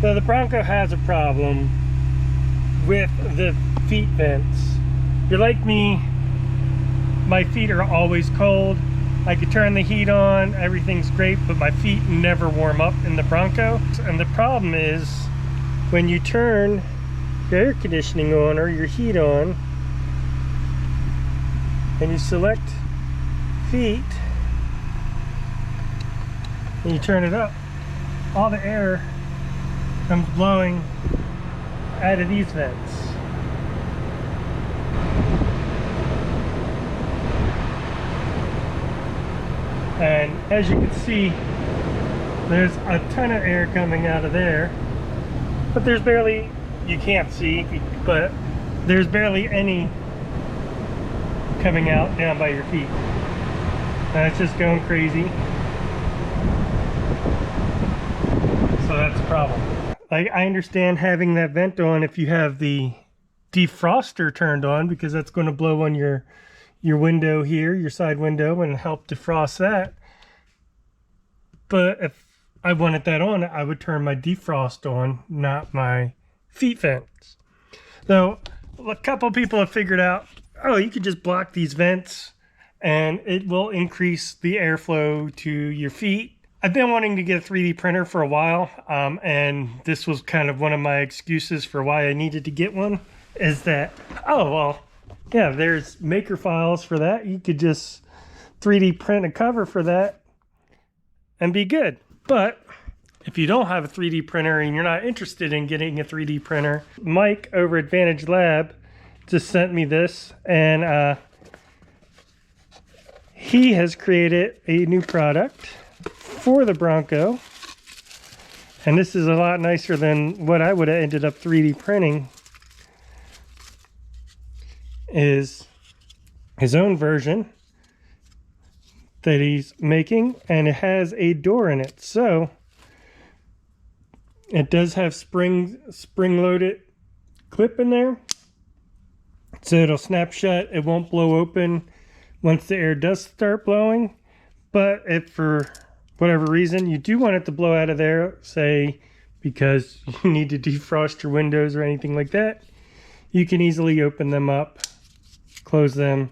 So the Bronco has a problem with the feet vents. If you're like me, my feet are always cold. I could turn the heat on, everything's great, but my feet never warm up in the Bronco. And the problem is when you turn your air conditioning on or your heat on and you select feet and you turn it up, all the air comes blowing out of these vents. And as you can see, there's a ton of air coming out of there, but there's barely, you can't see, but there's barely any coming out down by your feet. And it's just going crazy. So that's a problem. Like, I understand having that vent on if you have the defroster turned on, because that's going to blow on your window here, your side window, and help defrost that. But if I wanted that on, I would turn my defrost on, not my feet vents. So a couple people have figured out, oh, you could just block these vents and it will increase the airflow to your feet. I've been wanting to get a 3D printer for a while, and this was kind of one of my excuses for why I needed to get one, is that, oh, well, yeah, there's maker files for that. You could just 3D print a cover for that and be good. But if you don't have a 3D printer and you're not interested in getting a 3D printer, Mike over at VantageLab just sent me this, and he has created a new product for the Bronco. And this is a lot nicer than what I would have ended up 3D printing. Is his own version that he's making, and it has a door in it. So it does have spring-loaded clip in there. So it'll snap shut. It won't blow open once the air does start blowing. But if for whatever reason you do want it to blow out of there, say because you need to defrost your windows or anything like that, you can easily open them up, close them.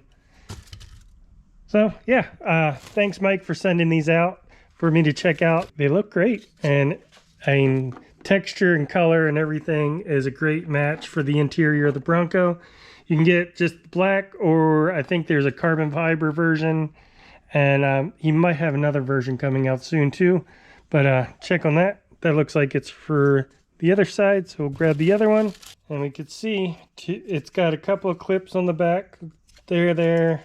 So yeah, thanks Mike for sending these out for me to check out. They look great, and I mean, texture and color and everything is a great match for the interior of the Bronco. You can get just black, or I think there's a carbon fiber version, and he might have another version coming out soon too, but check on that. That looks like it's for the other side, so we'll grab the other one. And we could see it's got a couple of clips on the back. There,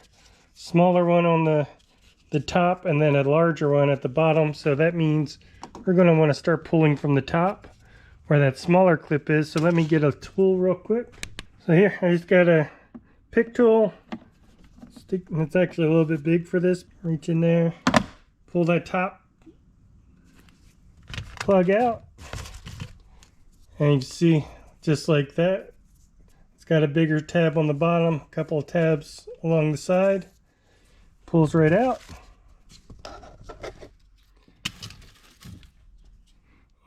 smaller one on the top, and then a larger one at the bottom. So that means we're going to want to start pulling from the top where that smaller clip is. So let me get a tool real quick. So here, I just got a pick tool. It's actually a little bit big for this. Reach in there, pull that top plug out, and you can see, just like that, it's got a bigger tab on the bottom, a couple of tabs along the side, pulls right out.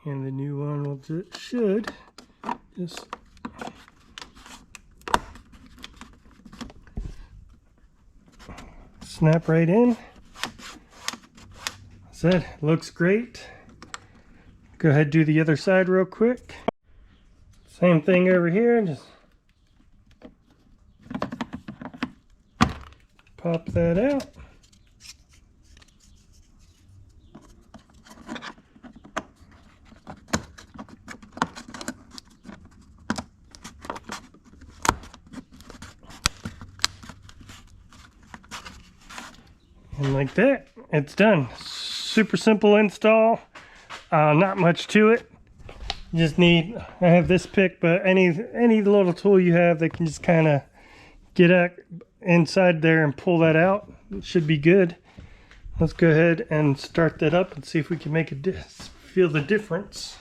And the new one should just snap right in. Said, looks great. Go ahead and do the other side real quick. Same thing over here, just pop that out. And like that, it's done. Super simple install, not much to it. You just need, I have this pick, but any little tool you have that can just kind of get inside there and pull that out, it should be good. Let's go ahead and start that up and see if we can make feel the difference.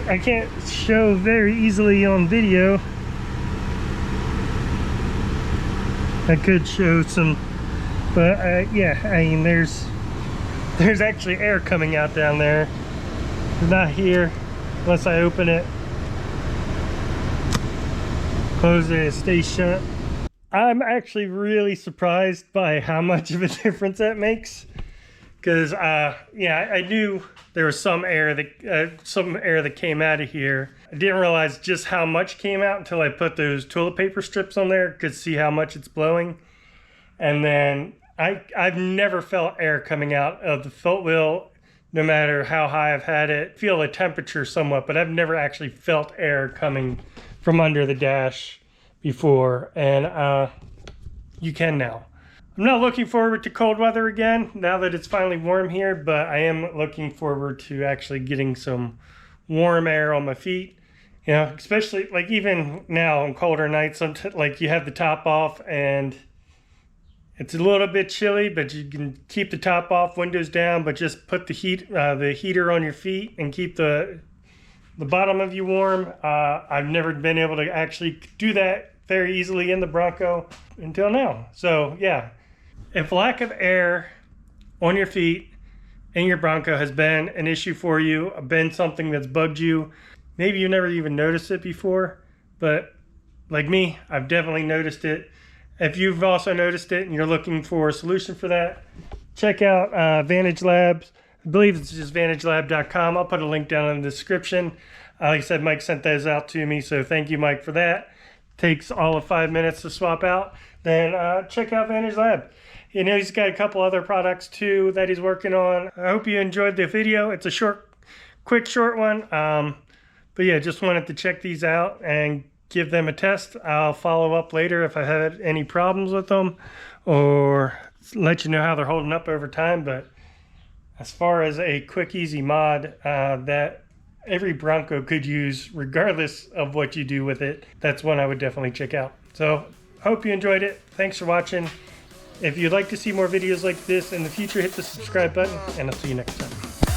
I can't show very easily on video, I could show some, but yeah, I mean, there's actually air coming out down there. It's not here unless I open it, close it, it stays shut. I'm actually really surprised by how much of a difference that makes, because yeah, I knew there was some air that came out of here. I didn't realize just how much came out until I put those toilet paper strips on there. Could see how much it's blowing. And then I've never felt air coming out of the tilt wheel, no matter how high I've had it. Feel the temperature somewhat, but I've never actually felt air coming from under the dash before, and you can now. I'm not looking forward to cold weather again now that it's finally warm here, but I am looking forward to actually getting some warm air on my feet. You know, especially like even now on colder nights, like you have the top off and it's a little bit chilly, but you can keep the top off, windows down, but just put the heater on your feet and keep the bottom of you warm. I've never been able to actually do that very easily in the Bronco until now. So yeah, if lack of air on your feet in your Bronco has been an issue for you, been something that's bugged you, maybe you never even noticed it before, but like me, I've definitely noticed it. If you've also noticed it and you're looking for a solution for that, check out VantageLab. I believe it's just VantageLab.com. I'll put a link down in the description. Like I said, Mike sent those out to me, so thank you, Mike, for that. Takes all of 5 minutes to swap out. Then check out VantageLab. You know, he's got a couple other products too that he's working on. I hope you enjoyed the video. It's a quick short one. But yeah, just wanted to check these out and give them a test. I'll follow up later if I had any problems with them, or let you know how they're holding up over time. But as far as a quick, easy mod that every Bronco could use, regardless of what you do with it, that's one I would definitely check out. So hope you enjoyed it. Thanks for watching. If you'd like to see more videos like this in the future, hit the subscribe button, and I'll see you next time.